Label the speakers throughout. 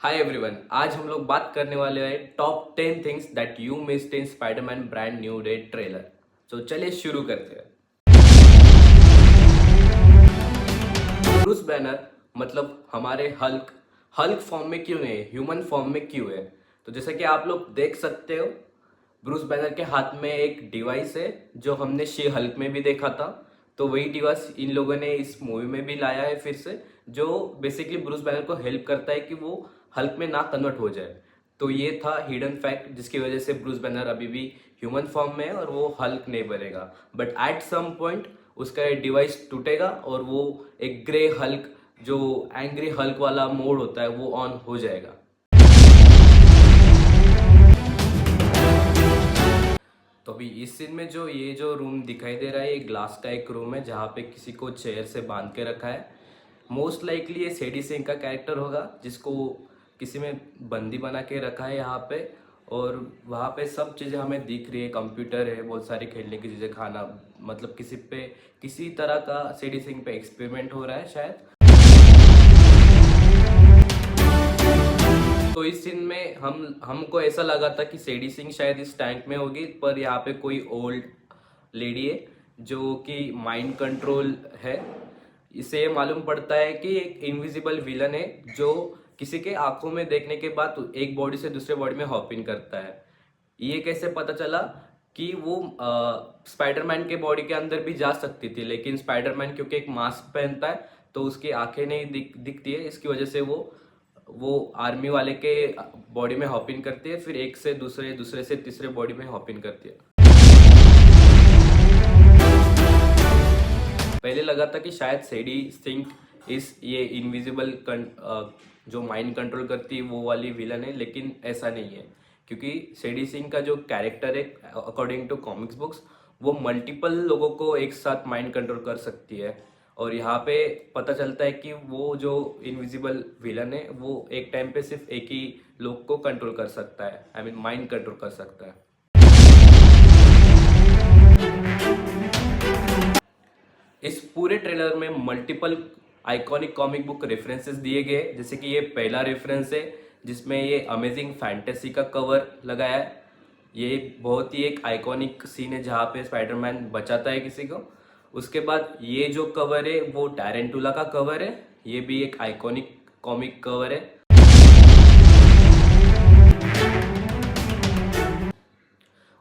Speaker 1: Hi everyone, आज हम लोग बात करने वाले हैं top 10 things that you missed in Spiderman brand new day trailer. तो चलिए शुरू करते हैं। ब्रूस बैनर मतलब हमारे हल्क हल्क फॉर्म में क्यों नहीं है, ह्यूमन फॉर्म में क्यों है? तो जैसा कि आप लोग देख सकते हो, ब्रूस बैनर के हाथ में एक डिवाइस है जो हमने शी हल्क में भी देखा था। तो वही डिवाइस इन लोगों ने इस मूवी में भी लाया है फिर से, जो बेसिकली ब्रूस बैनर को हेल्प करता है कि वो हल्क में ना कन्वर्ट हो जाए। तो ये था हिडन फैक्ट जिसकी वजह से ब्रूस बैनर अभी भी ह्यूमन फॉर्म में है और वो हल्क नहीं बनेगा। बट एट सम पॉइंट उसका डिवाइस टूटेगा और वो एक ग्रे हल्क, जो एंग्री हल्क वाला मोड होता है, वो ऑन हो जाएगा। तो अभी इस सीन में जो रूम दिखाई दे रहा है, ये ग्लास का एक रूम है जहाँ पे किसी को चेयर से बांध के रखा है। मोस्ट लाइकली ये सेडी सिंह का कैरेक्टर होगा जिसको किसी में बंदी बना के रखा है यहाँ पे। और वहाँ पे सब चीज़ें हमें दिख रही है, कंप्यूटर है, बहुत सारी खेलने की चीज़ें, खाना, मतलब किसी पे किसी तरह का सेडी सिंह पे एक्सपेरिमेंट हो रहा है शायद। तो इस सीन में हमको ऐसा लगा था कि सेडी सिंह शायद इस टैंक में होगी, पर यहाँ पे कोई ओल्ड लेडी है जो कि माइंड कंट्रोल है। इससे ये मालूम पड़ता है कि एक इनविजिबल विलन है जो किसी के आंखों में देखने के बाद एक बॉडी से दूसरे बॉडी में हॉप इन करता है। ये कैसे पता चला कि वो स्पाइडरमैन के बॉडी के अंदर भी जा सकती थी, लेकिन स्पाइडरमैन क्योंकि एक मास्क पहनता है तो उसकी आंखें नहीं दिखती है, इसकी वजह से वो आर्मी वाले के बॉडी में हॉप इन करती है, फिर एक से दूसरे, दूसरे से तीसरे बॉडी में हॉप इन करती है। पहले लगा था कि शायद सेडी सिंह इस ये इनविजिबल जो माइंड कंट्रोल करती है वो वाली विलन है, लेकिन ऐसा नहीं है। क्योंकि सेडी सिंह का जो कैरेक्टर है, अकॉर्डिंग टू कॉमिक्स बुक्स, वो मल्टीपल लोगों को एक साथ माइंड कंट्रोल कर सकती है। और यहाँ पे पता चलता है कि वो जो इनविजिबल विलन है वो एक टाइम पे सिर्फ एक ही लोग को कंट्रोल कर सकता है, आई मीन माइंड कंट्रोल कर सकता है। इस पूरे ट्रेलर में multiple iconic comic book references दिए गए, जैसे कि ये पहला रेफरेंस है जिसमें ये अमेजिंग फैंटेसी का कवर लगाया है। ये बहुत ही एक आइकॉनिक सीन है जहाँ पे स्पाइडरमैन बचाता है किसी को। उसके बाद ये जो कवर है वो टैरेंटुला का कवर है, ये भी एक आइकॉनिक कॉमिक कवर है।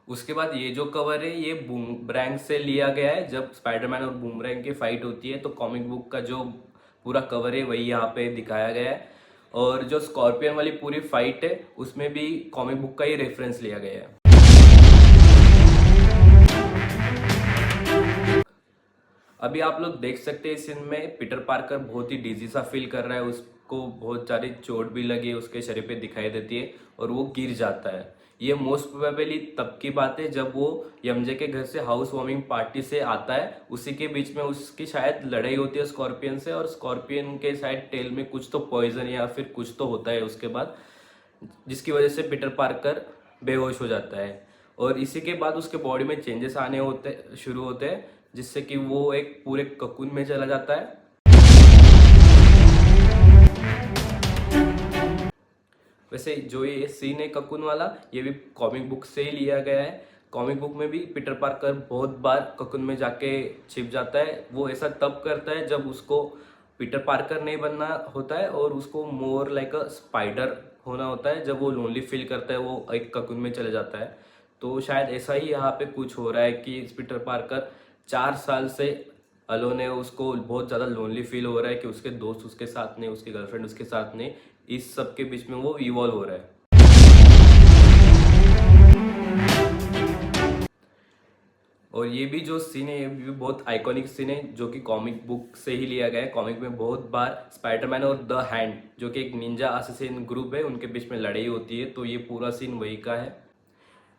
Speaker 1: उसके बाद ये जो कवर है ये बूमरैंग से लिया गया है। जब स्पाइडरमैन और बूमरैंग की फाइट होती है तो कॉमिक बुक का जो पूरा कवर है वही यहाँ पे दिखाया गया है। और जो स्कॉर्पियन वाली पूरी फाइट है उसमें भी कॉमिक बुक का ही रेफरेंस लिया गया है। अभी आप लोग देख सकते हैं इस सीन में पीटर पार्कर बहुत ही डिजी सा फील कर रहा है, उसको बहुत सारी चोट भी लगी है, उसके शरीर पे दिखाई देती है और वो गिर जाता है। ये मोस्ट प्रोबेबली तब की बात है जब वो यमजे के घर से हाउस वार्मिंग पार्टी से आता है, उसी के बीच में उसकी शायद लड़ाई होती है स्कॉर्पियन से, और स्कॉर्पियन के शायद टेल में कुछ तो पॉइजन या फिर कुछ तो होता है उसके बाद, जिसकी वजह से पीटर पार्कर बेहोश हो जाता है। और इसी के बाद उसके बॉडी में चेंजेस आने होते शुरू होते हैं, जिससे कि वो एक पूरे ककून में चला जाता है। वैसे जो ये सीन है ककून वाला, ये भी कॉमिक बुक से ही लिया गया है। कॉमिक बुक में भी पीटर पार्कर बहुत बार ककून में जाके छिप जाता है। वो ऐसा तब करता है जब उसको पीटर पार्कर नहीं बनना होता है और उसको मोर लाइक अ स्पाइडर होना होता है। जब वो लोनली फील करता है वो एक ककून में चले जाता है। तो शायद ऐसा ही यहाँ पे कुछ हो रहा है कि पीटर पार्कर 4 साल से अलोन है, उसको बहुत ज़्यादा लोनली फील हो रहा है कि उसके दोस्त उसके साथ नहीं, उसकी गर्लफ्रेंड उसके साथ नहीं, इस सब के बीच में वो इवॉल्व हो रहा है। और ये भी जो सीन है ये भी बहुत आइकॉनिक सीन है जो कि कॉमिक बुक से ही लिया गया है। कॉमिक में बहुत बार स्पाइडरमैन और द हैंड, जो कि एक निंजा असैसिन ग्रुप है, उनके बीच में लड़ाई होती है, तो ये पूरा सीन वही का है।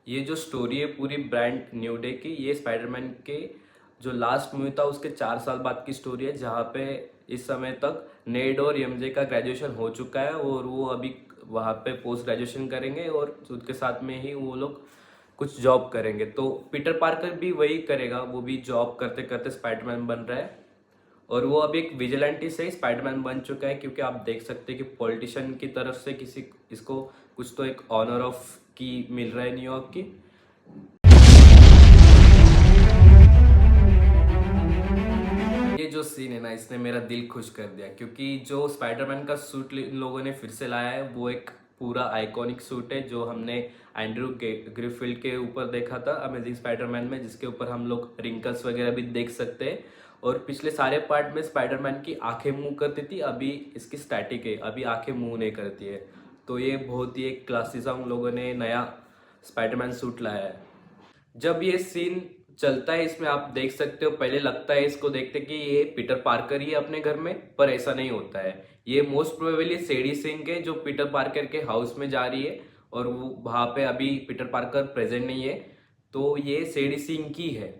Speaker 1: ये जो स्टोरी है पूरी ब्रांड न्यू डे की, ये स्पाइडरमैन के जो लास्ट मूवी था उसके 4 साल बाद की स्टोरी है, जहाँ पे इस समय तक नेड और एमजे का ग्रेजुएशन हो चुका है और वो अभी वहाँ पे पोस्ट ग्रेजुएशन करेंगे और उसके साथ में ही वो लोग कुछ जॉब करेंगे। तो पीटर पार्कर भी वही करेगा, वो भी जॉब करते करते स्पाइडरमैन बन रहा है। और वो अब एक विजिलेंटी से स्पाइडरमैन बन चुका है, क्योंकि आप देख सकते हैं कि पॉलिटिशियन की तरफ से किसी इसको कुछ तो एक ऑनर ऑफ की मिल रहा है न्यूयॉर्क की। ये जो सीन है ना, इसने मेरा दिल खुश कर दिया, क्योंकि जो स्पाइडरमैन का सूट इन लोगों ने फिर से लाया है वो एक पूरा आइकॉनिक सूट है, जो हमने एंड्रू ग्रिफिल्ड के ऊपर देखा था अमेजिंग स्पाइडरमैन में, जिसके ऊपर हम लोग रिंकल्स वगैरह भी देख सकते हैं। और पिछले सारे पार्ट में स्पाइडरमैन की आंखें मूव करती थी, अभी इसकी स्टैटिक है, अभी आंखें मूव नहीं करती है। तो ये बहुत ही एक क्लासिज्म लोगों ने नया स्पाइडरमैन सूट लाया है। जब ये सीन चलता है इसमें आप देख सकते हो, पहले लगता है इसको देखते कि ये पीटर पार्कर ही है अपने घर में, पर ऐसा नहीं होता है। ये मोस्ट प्रोबेबली सेडी सिंह है, जो पीटर पार्कर के हाउस में जा रही है, और वो वहां पे अभी पीटर पार्कर प्रेजेंट नहीं है, तो ये सेडी सिंह की है।